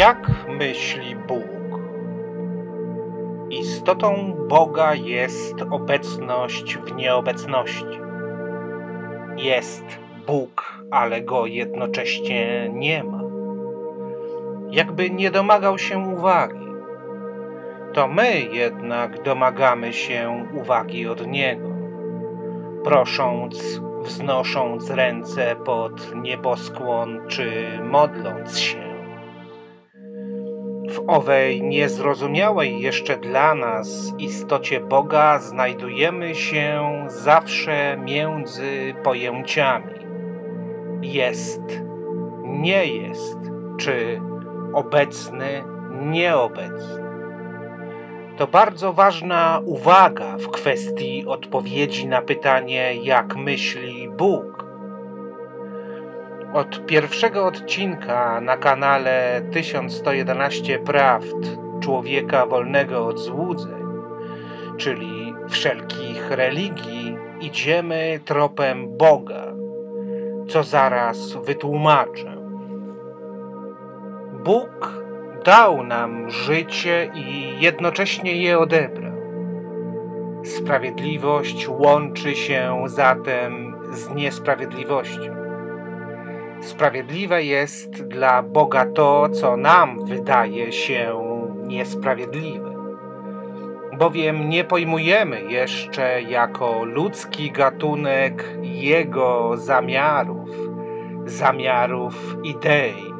Jak myśli Bóg? Istotą Boga jest obecność w nieobecności. Jest Bóg, ale Go jednocześnie nie ma. Jakby nie domagał się uwagi. To my jednak domagamy się uwagi od Niego, prosząc, wznosząc ręce pod nieboskłon czy modląc się. W owej niezrozumiałej jeszcze dla nas istocie Boga znajdujemy się zawsze między pojęciami jest, nie jest, czy obecny, nieobecny. To bardzo ważna uwaga w kwestii odpowiedzi na pytanie, jak myśli Bóg. Od pierwszego odcinka na kanale 1111 Prawd Człowieka Wolnego od Złudzeń, czyli wszelkich religii, idziemy tropem Boga, co zaraz wytłumaczę. Bóg dał nam życie i jednocześnie je odebrał. Sprawiedliwość łączy się zatem z niesprawiedliwością. Sprawiedliwe jest dla Boga to, co nam wydaje się niesprawiedliwe, bowiem nie pojmujemy jeszcze jako ludzki gatunek Jego zamiarów idei.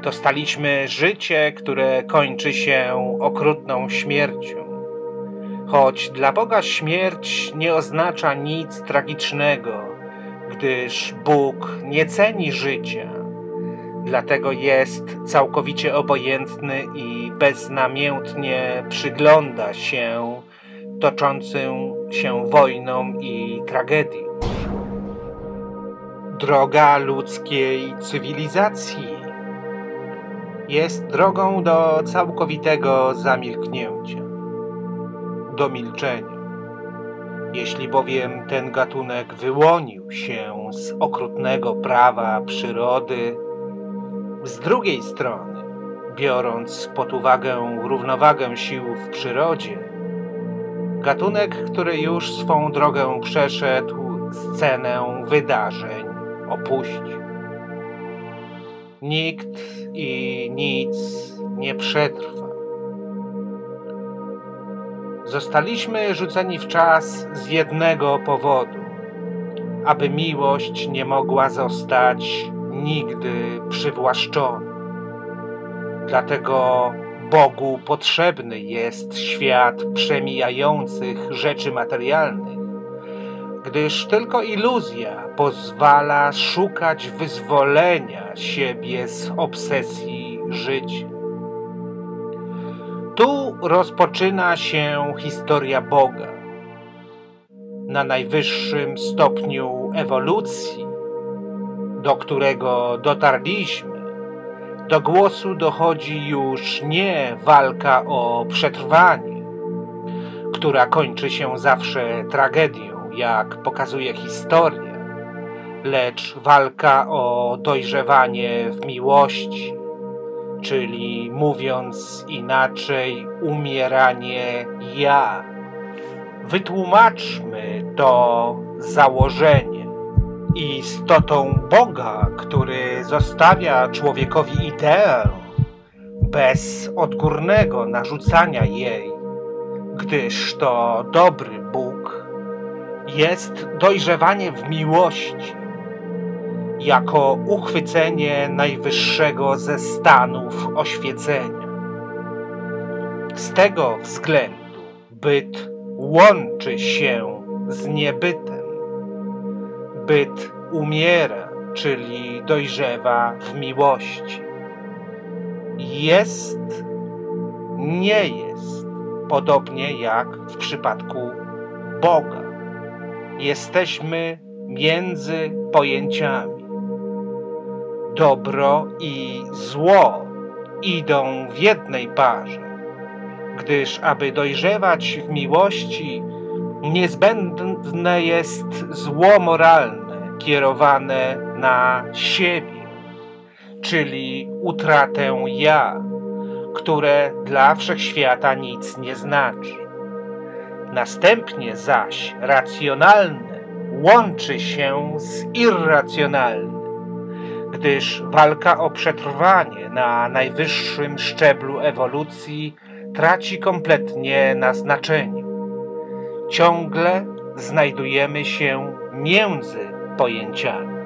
Dostaliśmy życie, które kończy się okrutną śmiercią. Choć dla Boga śmierć nie oznacza nic tragicznego, gdyż Bóg nie ceni życia. Dlatego jest całkowicie obojętny i beznamiętnie przygląda się toczącym się wojnom i tragediom. Droga ludzkiej cywilizacji jest drogą do całkowitego zamilknięcia, do milczenia. Jeśli bowiem ten gatunek wyłonił się z okrutnego prawa przyrody, z drugiej strony, biorąc pod uwagę równowagę sił w przyrodzie, gatunek, który już swą drogę przeszedł, scenę wydarzeń opuści. Nikt i nic nie przetrwa. Zostaliśmy rzuceni w czas z jednego powodu, aby miłość nie mogła zostać nigdy przywłaszczona. Dlatego Bogu potrzebny jest świat przemijających rzeczy materialnych, gdyż tylko iluzja pozwala szukać wyzwolenia siebie z obsesji życia. Tu rozpoczyna się historia Boga. Na najwyższym stopniu ewolucji, do którego dotarliśmy, do głosu dochodzi już nie walka o przetrwanie, która kończy się zawsze tragedią, jak pokazuje historia, lecz walka o dojrzewanie w miłości, czyli mówiąc inaczej, umieranie ja. Wytłumaczmy to założenie. Istotą Boga, który zostawia człowiekowi ideę bez odgórnego narzucania jej, gdyż to dobry Bóg, jest dojrzewanie w miłości, jako uchwycenie najwyższego ze stanów oświecenia. Z tego względu byt łączy się z niebytem. Byt umiera, czyli dojrzewa w miłości. Jest, nie jest, podobnie jak w przypadku Boga. Jesteśmy między pojęciami. Dobro i zło idą w jednej parze, gdyż aby dojrzewać w miłości, niezbędne jest zło moralne kierowane na siebie, czyli utratę ja, które dla wszechświata nic nie znaczy. Następnie zaś racjonalne łączy się z irracjonalnym, gdyż walka o przetrwanie na najwyższym szczeblu ewolucji traci kompletnie na znaczeniu. Ciągle znajdujemy się między pojęciami.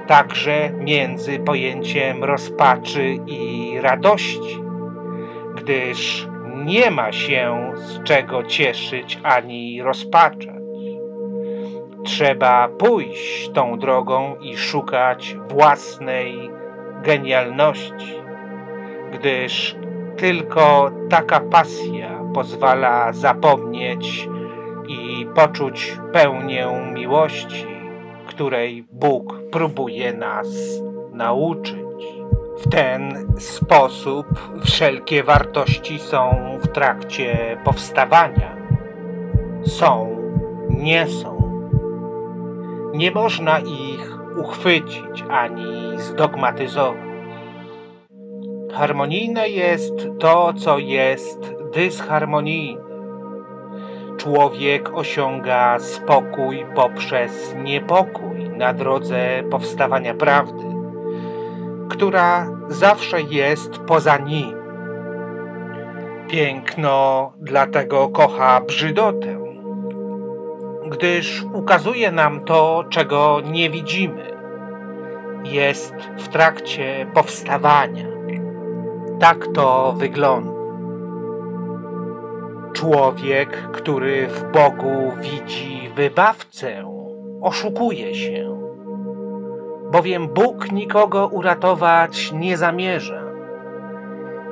Także między pojęciem rozpaczy i radości, gdyż nie ma się z czego cieszyć ani rozpaczać. Trzeba pójść tą drogą i szukać własnej genialności, gdyż tylko taka pasja pozwala zapomnieć i poczuć pełnię miłości, której Bóg próbuje nas nauczyć. W ten sposób wszelkie wartości są w trakcie powstawania. Są, nie są. Nie można ich uchwycić ani zdogmatyzować. Harmonijne jest to, co jest dysharmonijne. Człowiek osiąga spokój poprzez niepokój na drodze powstawania prawdy, która zawsze jest poza nim. Piękno dlatego kocha brzydotę, gdyż ukazuje nam to, czego nie widzimy. Jest w trakcie powstawania. Tak to wygląda. Człowiek, który w Bogu widzi wybawcę, oszukuje się, bowiem Bóg nikogo uratować nie zamierza.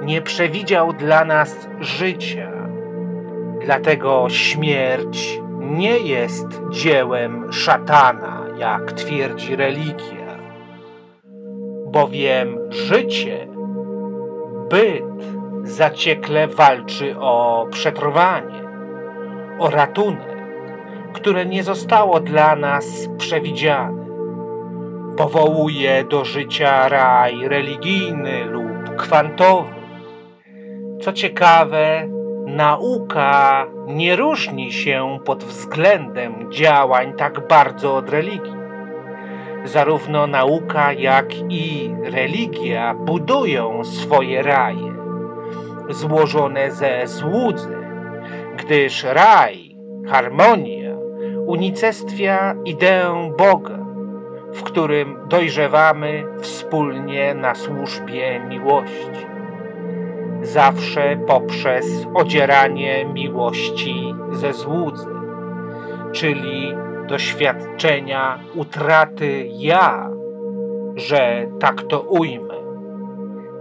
Nie przewidział dla nas życia, dlatego śmierć nie jest dziełem szatana, jak twierdzi religia, bowiem życie, byt zaciekle walczy o przetrwanie, o ratunek, które nie zostało dla nas przewidziane. Powołuje do życia raj religijny lub kwantowy. Co ciekawe, nauka nie różni się pod względem działań tak bardzo od religii. Zarówno nauka, jak i religia budują swoje raje, złożone ze złudzy, gdyż raj, harmonia, unicestwia ideę Boga, w którym dojrzewamy wspólnie na służbie miłości. Zawsze poprzez odzieranie miłości ze złudzy, czyli doświadczenia utraty ja, że tak to ujmę,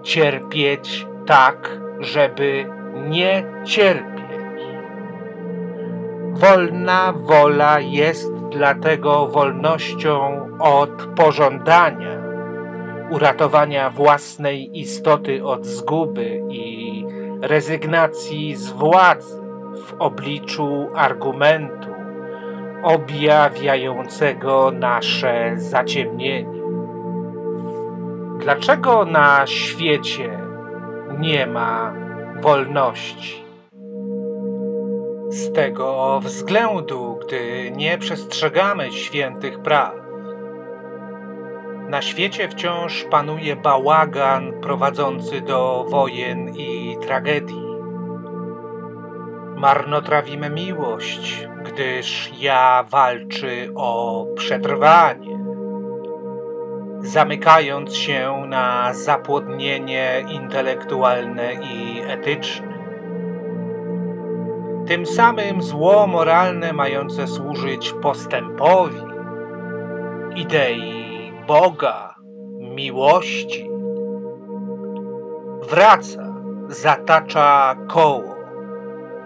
cierpieć tak, żeby nie cierpieć. Wolna wola jest dlatego wolnością od pożądania, uratowania własnej istoty od zguby i rezygnacji z władzy w obliczu argumentu objawiającego nasze zaciemnienie. Dlaczego na świecie nie ma wolności? Z tego względu, gdy nie przestrzegamy świętych praw. Na świecie wciąż panuje bałagan prowadzący do wojen i tragedii. Marnotrawimy miłość, gdyż ja walczy o przetrwanie, zamykając się na zapłodnienie intelektualne i etyczne. Tym samym zło moralne mające służyć postępowi, idei Boga, miłości, wraca, zatacza koło,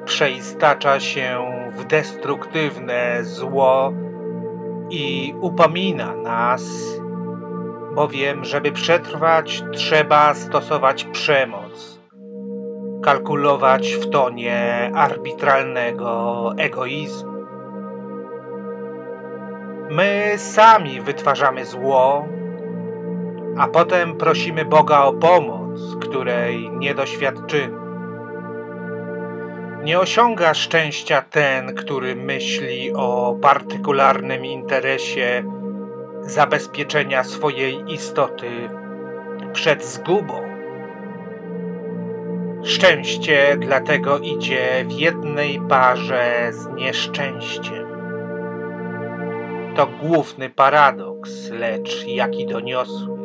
przeistacza się w destruktywne zło i upomina nas, bowiem żeby przetrwać, trzeba stosować przemoc, kalkulować w tonie arbitralnego egoizmu. My sami wytwarzamy zło, a potem prosimy Boga o pomoc, której nie doświadczymy. Nie osiąga szczęścia ten, który myśli o partykularnym interesie zabezpieczenia swojej istoty przed zgubą. Szczęście dlatego idzie w jednej parze z nieszczęściem. To główny paradoks, lecz jaki doniosły.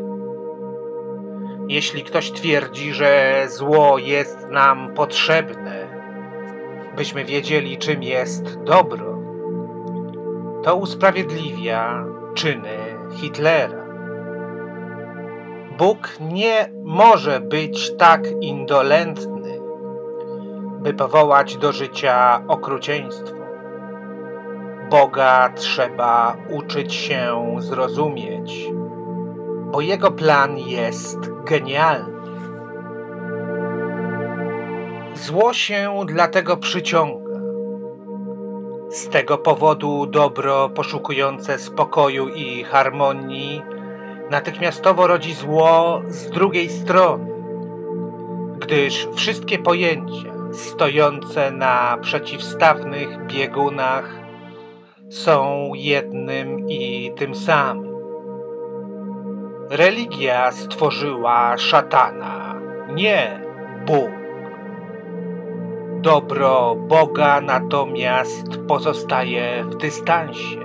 Jeśli ktoś twierdzi, że zło jest nam potrzebne, byśmy wiedzieli, czym jest dobro, to usprawiedliwia czyny Hitlera. Bóg nie może być tak indolentny, by powołać do życia okrucieństwo. Boga trzeba uczyć się zrozumieć, bo Jego plan jest genialny. Zło się dlatego przyciąga. Z tego powodu dobro poszukujące spokoju i harmonii natychmiastowo rodzi zło z drugiej strony, gdyż wszystkie pojęcia stojące na przeciwstawnych biegunach są jednym i tym samym. Religia stworzyła szatana, nie Bóg. Dobro Boga natomiast pozostaje w dystansie,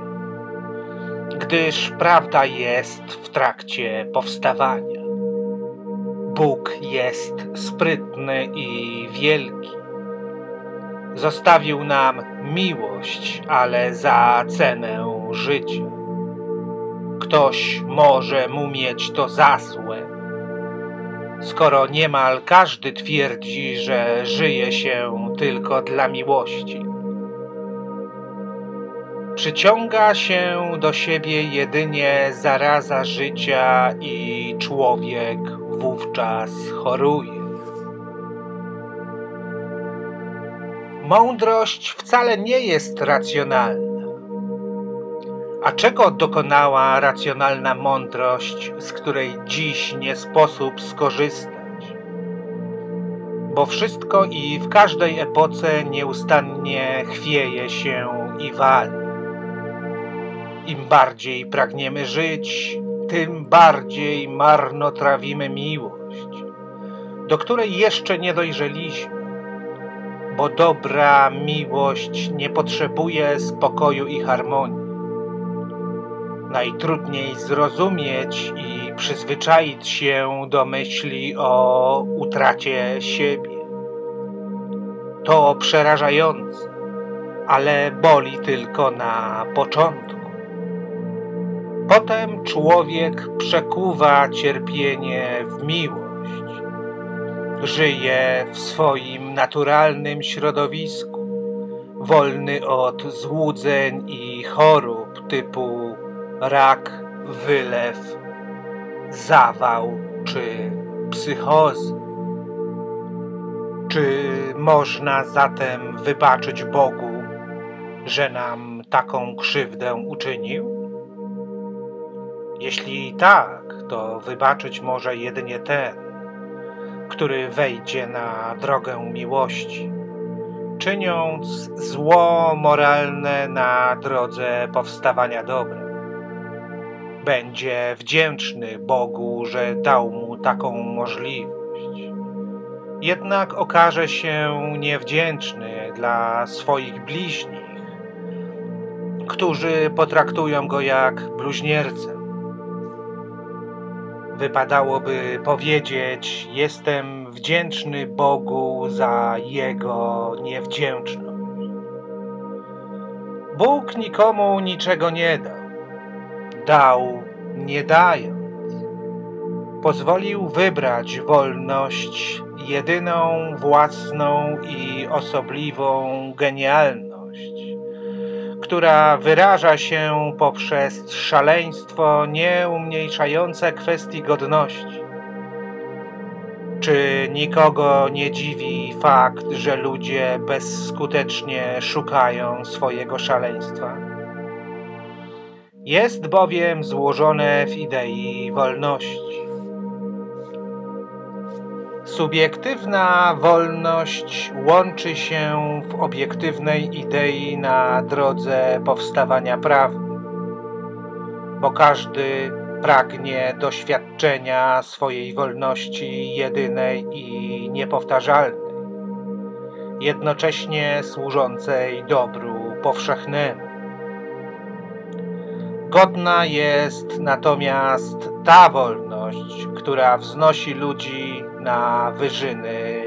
gdyż prawda jest w trakcie powstawania. Bóg jest sprytny i wielki. Zostawił nam miłość, ale za cenę życia. Ktoś może mu mieć to za złe, skoro niemal każdy twierdzi, że żyje się tylko dla miłości. Przyciąga się do siebie jedynie zaraza życia i człowiek wówczas choruje. Mądrość wcale nie jest racjonalna. A czego dokonała racjonalna mądrość, z której dziś nie sposób skorzystać? Bo wszystko i w każdej epoce nieustannie chwieje się i wali. Im bardziej pragniemy żyć, tym bardziej marnotrawimy miłość, do której jeszcze nie dojrzeliśmy, bo dobra miłość nie potrzebuje spokoju i harmonii. Najtrudniej zrozumieć i przyzwyczaić się do myśli o utracie siebie. To przerażające, ale boli tylko na początku. Potem człowiek przekuwa cierpienie w miłość. Żyje w swoim naturalnym środowisku, wolny od złudzeń i chorób typu rak, wylew, zawał czy psychozy. Czy można zatem wybaczyć Bogu, że nam taką krzywdę uczynił? Jeśli tak, to wybaczyć może jedynie ten, który wejdzie na drogę miłości, czyniąc zło moralne na drodze powstawania dobra. Będzie wdzięczny Bogu, że dał mu taką możliwość. Jednak okaże się niewdzięczny dla swoich bliźnich, którzy potraktują go jak bluźniercę. Wypadałoby powiedzieć: jestem wdzięczny Bogu za Jego niewdzięczność. Bóg nikomu niczego nie dał. Dał, nie dając. Pozwolił wybrać wolność, jedyną, własną i osobliwą genialność, która wyraża się poprzez szaleństwo nieumniejszające kwestii godności. Czy nikogo nie dziwi fakt, że ludzie bezskutecznie szukają swojego szaleństwa? Jest bowiem złożone w idei wolności. Subiektywna wolność łączy się w obiektywnej idei na drodze powstawania prawdy, bo każdy pragnie doświadczenia swojej wolności jedynej i niepowtarzalnej, jednocześnie służącej dobru powszechnemu. Godna jest natomiast ta wolność, która wznosi ludzi na wyżyny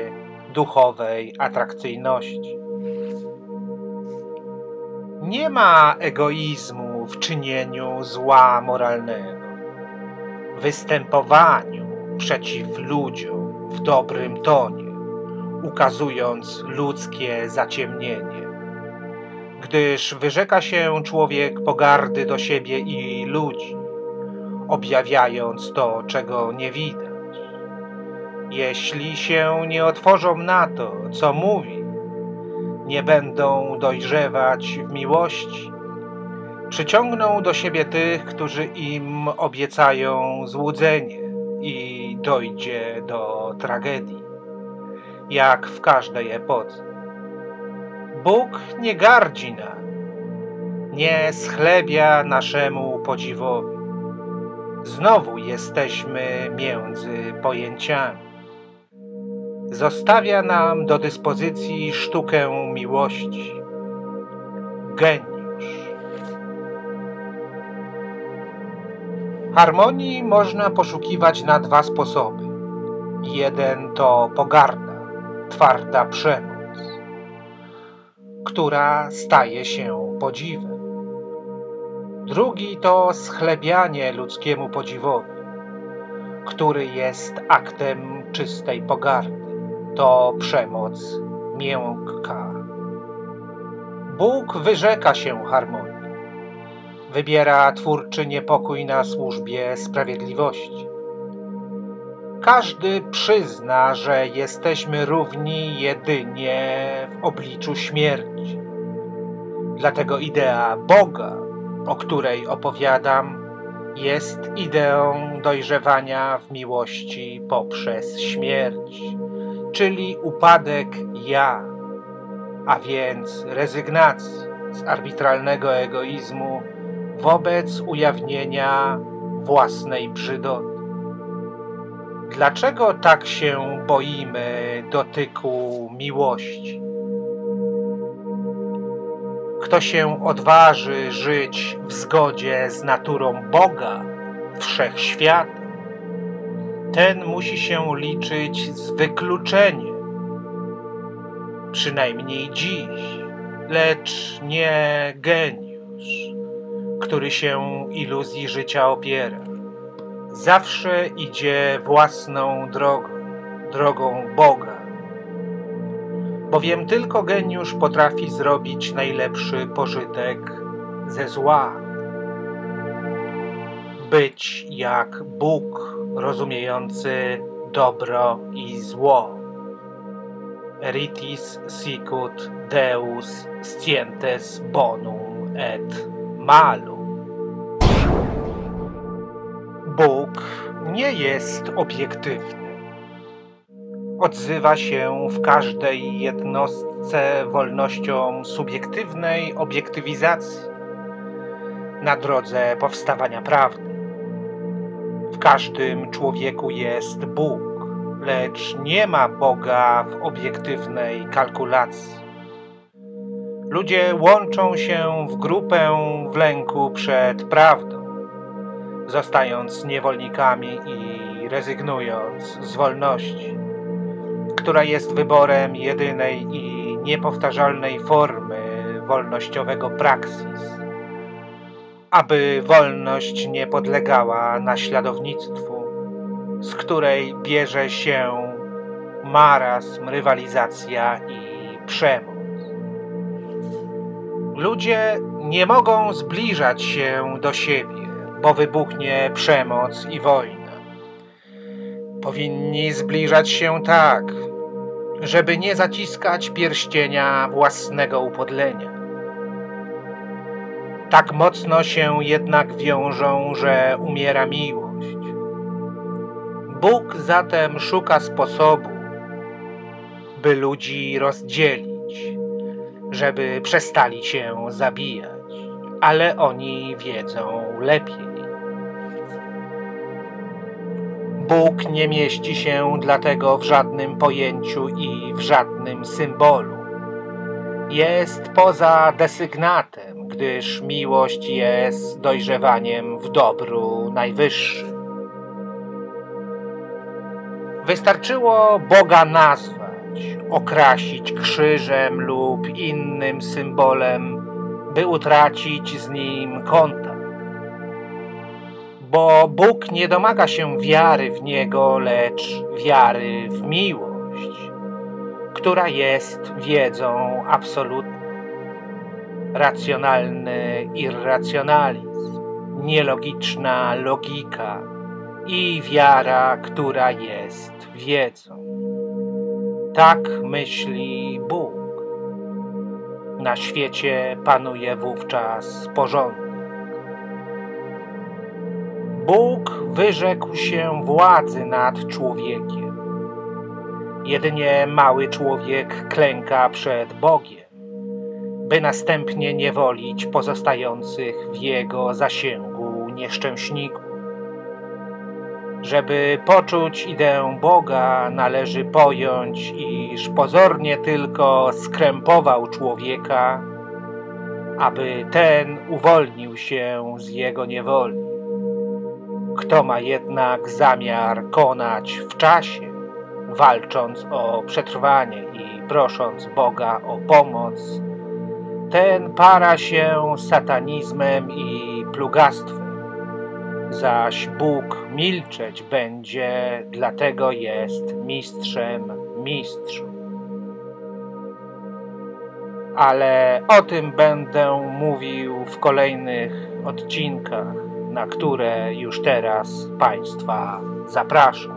duchowej atrakcyjności. Nie ma egoizmu w czynieniu zła moralnego, występowaniu przeciw ludziom w dobrym tonie, ukazując ludzkie zaciemnienie, gdyż wyrzeka się człowiek pogardy do siebie i ludzi, objawiając to, czego nie widać. Jeśli się nie otworzą na to, co mówi, nie będą dojrzewać w miłości, przyciągną do siebie tych, którzy im obiecają złudzenie i dojdzie do tragedii, jak w każdej epoce. Bóg nie gardzi nami, nie schlebia naszemu podziwowi. Znowu jesteśmy między pojęciami. Zostawia nam do dyspozycji sztukę miłości, geniusz. Harmonii można poszukiwać na dwa sposoby. Jeden to pogarda, twarda przemoc, która staje się podziwem. Drugi to schlebianie ludzkiemu podziwowi, który jest aktem czystej pogardy. To przemoc miękka. Bóg wyrzeka się harmonii. Wybiera twórczy niepokój na służbie sprawiedliwości. Każdy przyzna, że jesteśmy równi jedynie w obliczu śmierci. Dlatego idea Boga, o której opowiadam, jest ideą dojrzewania w miłości poprzez śmierć, czyli upadek ja, a więc rezygnacji z arbitralnego egoizmu wobec ujawnienia własnej brzydoty. Dlaczego tak się boimy dotyku miłości? Kto się odważy żyć w zgodzie z naturą Boga, wszechświata, ten musi się liczyć z wykluczeniem, przynajmniej dziś, lecz nie geniusz, który się iluzji życia opiera. Zawsze idzie własną drogą, drogą Boga, bowiem tylko geniusz potrafi zrobić najlepszy pożytek ze zła. Być jak Bóg, rozumiejący dobro i zło. Eritis sicut Deus scientes bonum et malum. Bóg nie jest obiektywny. Odzywa się w każdej jednostce wolnością subiektywnej obiektywizacji na drodze powstawania prawdy. W każdym człowieku jest Bóg, lecz nie ma Boga w obiektywnej kalkulacji. Ludzie łączą się w grupę w lęku przed prawdą, zostając niewolnikami i rezygnując z wolności, która jest wyborem jedynej i niepowtarzalnej formy wolnościowego praksis, aby wolność nie podlegała naśladownictwu, z której bierze się marazm, rywalizacja i przemoc. Ludzie nie mogą zbliżać się do siebie, bo wybuchnie przemoc i wojna. Powinni zbliżać się tak, żeby nie zaciskać pierścienia własnego upodlenia. Tak mocno się jednak wiążą, że umiera miłość. Bóg zatem szuka sposobu, by ludzi rozdzielić, żeby przestali się zabijać, ale oni wiedzą lepiej. Bóg nie mieści się dlatego w żadnym pojęciu i w żadnym symbolu. Jest poza desygnatem, gdyż miłość jest dojrzewaniem w dobru najwyższym. Wystarczyło Boga nazwać, okrasić krzyżem lub innym symbolem, by utracić z Nim kontakt. Bo Bóg nie domaga się wiary w Niego, lecz wiary w miłość, która jest wiedzą absolutną. Racjonalny irracjonalizm, nielogiczna logika i wiara, która jest wiedzą. Tak myśli Bóg. Na świecie panuje wówczas porządek. Bóg wyrzekł się władzy nad człowiekiem. Jedynie mały człowiek klęka przed Bogiem, by następnie niewolić pozostających w jego zasięgu nieszczęśników. Żeby poczuć ideę Boga, należy pojąć, iż pozornie tylko skrępował człowieka, aby ten uwolnił się z jego niewoli. Kto ma jednak zamiar konać w czasie, walcząc o przetrwanie i prosząc Boga o pomoc, ten para się satanizmem i plugastwem, zaś Bóg milczeć będzie, dlatego jest mistrzem mistrzów. Ale o tym będę mówił w kolejnych odcinkach, na które już teraz Państwa zapraszam.